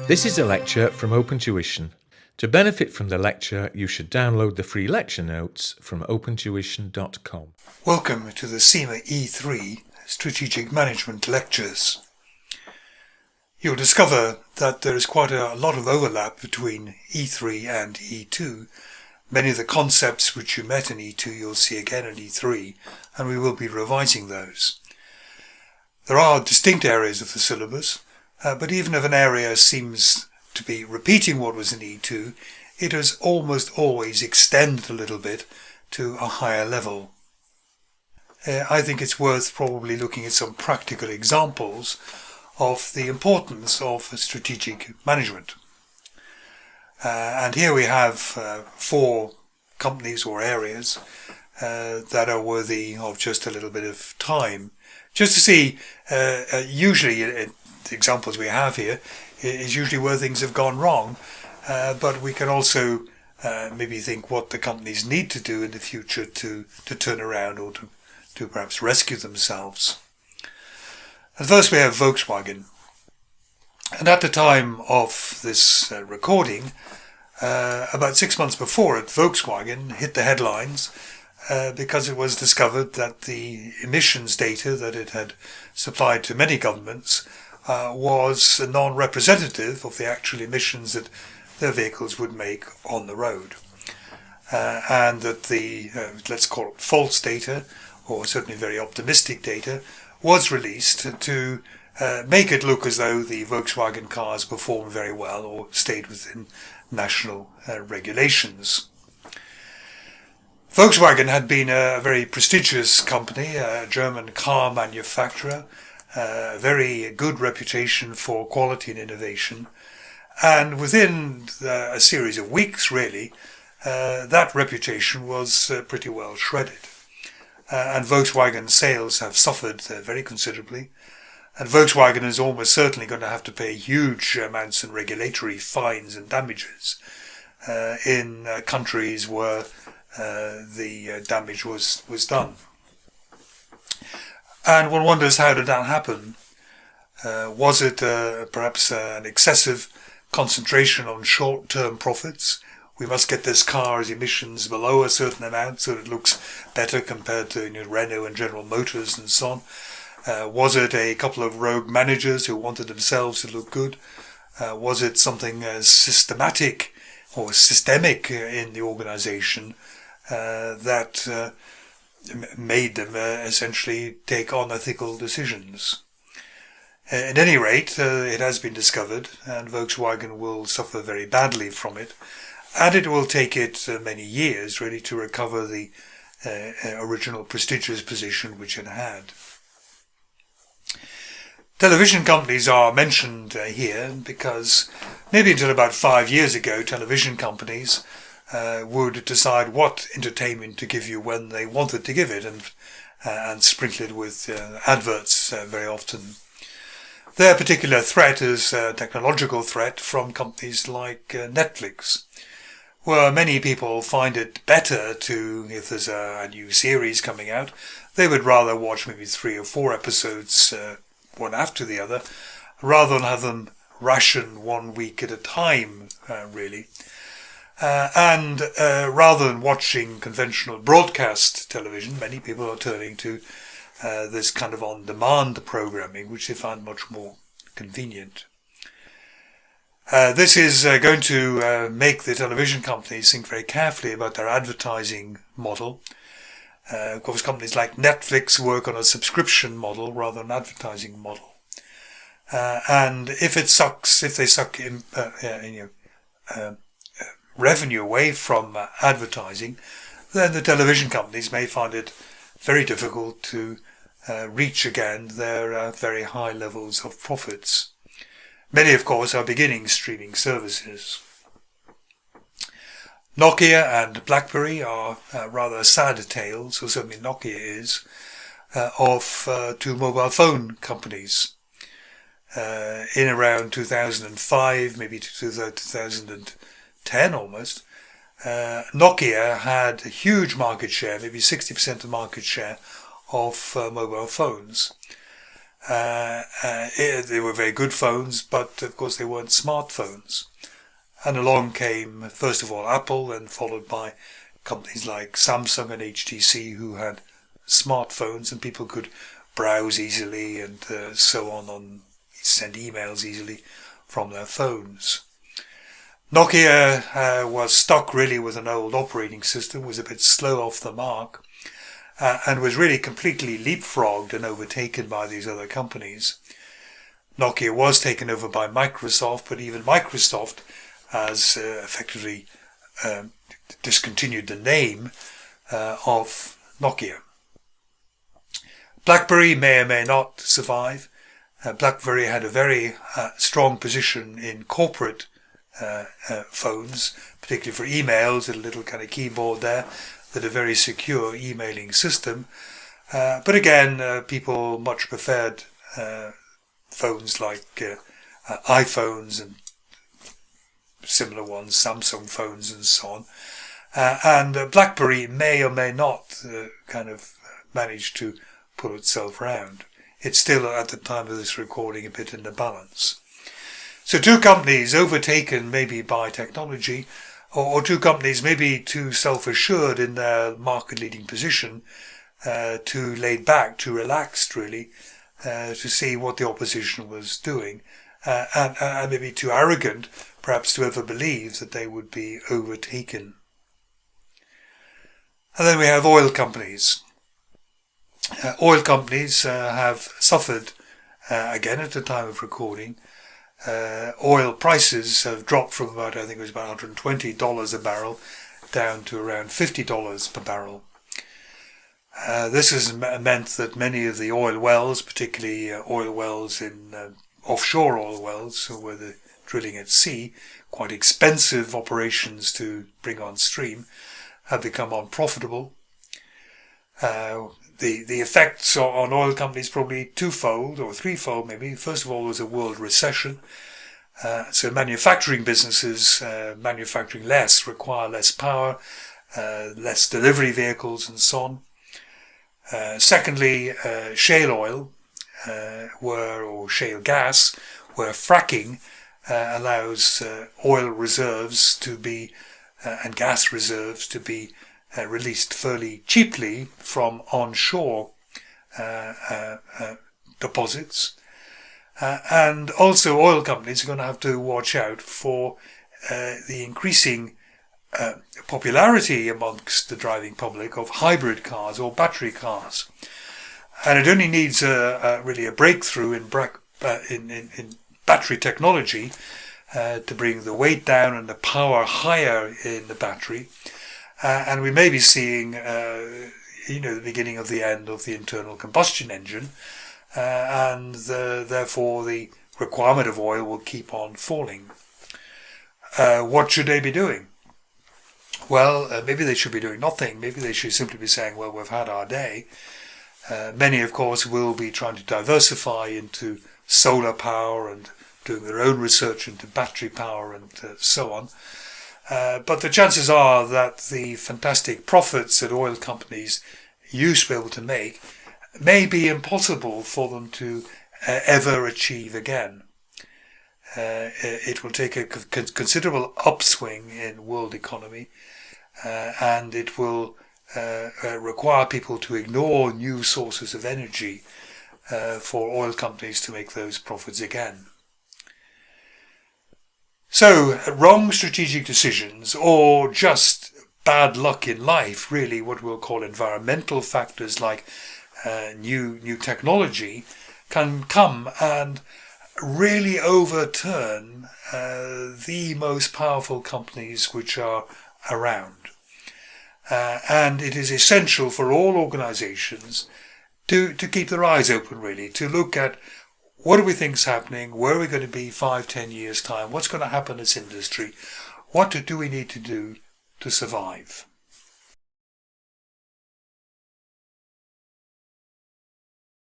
This is a lecture from OpenTuition. To benefit from the lecture, you should download the free lecture notes from opentuition.com. Welcome to the CIMA E3 Strategic Management Lectures. You'll discover that there is quite a lot of overlap between E3 and E2. Many of the concepts which you met in E2 you'll see again in E3, and we will be revising those. There are distinct areas of the syllabus, but even if an area seems to be repeating what was in E2, it has almost always extended a little bit to a higher level. I think it's worth probably looking at some practical examples of the importance of strategic management. And here we have 4 companies or areas that are worthy of just a little bit of time. Just to see, usually the examples we have here is usually where things have gone wrong, but we can also maybe think what the companies need to do in the future to turn around or to perhaps rescue themselves. And first we have Volkswagen. And at the time of this recording, about 6 months before it, Volkswagen hit the headlines because it was discovered that the emissions data that it had supplied to many governments was non-representative of the actual emissions that their vehicles would make on the road. And that the, let's call it false data, or certainly very optimistic data, was released to make it look as though the Volkswagen cars performed very well or stayed within national regulations. Volkswagen had been a very prestigious company, a German car manufacturer, a very good reputation for quality and innovation, and within a series of weeks really, that reputation was pretty well shredded. And Volkswagen sales have suffered very considerably, and Volkswagen is almost certainly going to have to pay huge amounts in regulatory fines and damages in countries where the damage was done. And one wonders, how did that happen? Was it perhaps an excessive concentration on short-term profits? We must get this car's emissions below a certain amount so it looks better compared to Renault and General Motors and so on. Was it a couple of rogue managers who wanted themselves to look good? Was it something as systematic or systemic in the organization that made them essentially take unethical decisions? At any rate, it has been discovered, and Volkswagen will suffer very badly from it, and it will take it many years really to recover the original prestigious position which it had. Television companies are mentioned here because maybe until about 5 years ago, television companies would decide what entertainment to give you when they wanted to give it, and sprinkle it with adverts very often. Their particular threat is a technological threat from companies like Netflix, where many people find it better to, if there's a new series coming out, they would rather watch maybe 3 or 4 episodes one after the other, rather than have them ration 1 week at a time, really. And rather than watching conventional broadcast television, many people are turning to this kind of on-demand programming, which they find much more convenient. This is going to make the television companies think very carefully about their advertising model. Of course, companies like Netflix work on a subscription model rather than an advertising model. And if they suck revenue away from advertising, then the television companies may find it very difficult to reach again their very high levels of profits. Many, of course, are beginning streaming services. Nokia and BlackBerry are rather sad tales, or certainly Nokia is, of 2 mobile phone companies. In around 2005, maybe 2010 almost, Nokia had a huge market share, maybe 60% of market share of mobile phones. They were very good phones, but of course they weren't smartphones. And along came, first of all, Apple, and followed by companies like Samsung and HTC, who had smartphones and people could browse easily and so on, send emails easily from their phones. Nokia was stuck really with an old operating system, was a bit slow off the mark, and was really completely leapfrogged and overtaken by these other companies. Nokia was taken over by Microsoft, but even Microsoft has effectively discontinued the name of Nokia. BlackBerry may or may not survive. BlackBerry had a very strong position in corporate phones, particularly for emails, a little kind of keyboard there, with a very secure emailing system. But again, people much preferred phones like iPhones and similar ones, Samsung phones and so on. And BlackBerry may or may not kind of manage to pull itself round. It's still, at the time of this recording, a bit in the balance. So two companies overtaken maybe by technology, or two companies maybe too self-assured in their market-leading position, too laid back, too relaxed really, to see what the opposition was doing, and maybe too arrogant perhaps to ever believe that they would be overtaken. And then we have oil companies. Oil companies have suffered, again at the time of recording. Oil prices have dropped from about, I think it was about $120 a barrel, down to around $50 per barrel. This has meant that many of the oil wells, particularly oil wells in offshore oil wells, so where the drilling at sea, quite expensive operations to bring on stream, have become unprofitable. The effects on oil companies probably twofold or threefold maybe. First of all, was a world recession. So manufacturing businesses manufacturing less, require less power, less delivery vehicles and so on. Secondly, shale oil or shale gas, where fracking allows oil reserves to be and gas reserves to be released fairly cheaply from onshore deposits. And also oil companies are going to have to watch out for the increasing popularity amongst the driving public of hybrid cars or battery cars. And it only needs really a breakthrough in battery technology to bring the weight down and the power higher in the battery. And we may be seeing, the beginning of the end of the internal combustion engine, and therefore the requirement of oil will keep on falling. What should they be doing? Well, maybe they should be doing nothing. Maybe they should simply be saying, well, we've had our day. Many, of course, will be trying to diversify into solar power and doing their own research into battery power and so on. But the chances are that the fantastic profits that oil companies used to be able to make may be impossible for them to ever achieve again. It will take a considerable upswing in world economy, and it will require people to ignore new sources of energy for oil companies to make those profits again. So, wrong strategic decisions or just bad luck in life, really what we'll call environmental factors like new technology, can come and really overturn the most powerful companies which are around. And it is essential for all organizations to keep their eyes open, really, to look at what do we think is happening, where are we going to be 5-10 years' time, what's going to happen in this industry, what do we need to do to survive.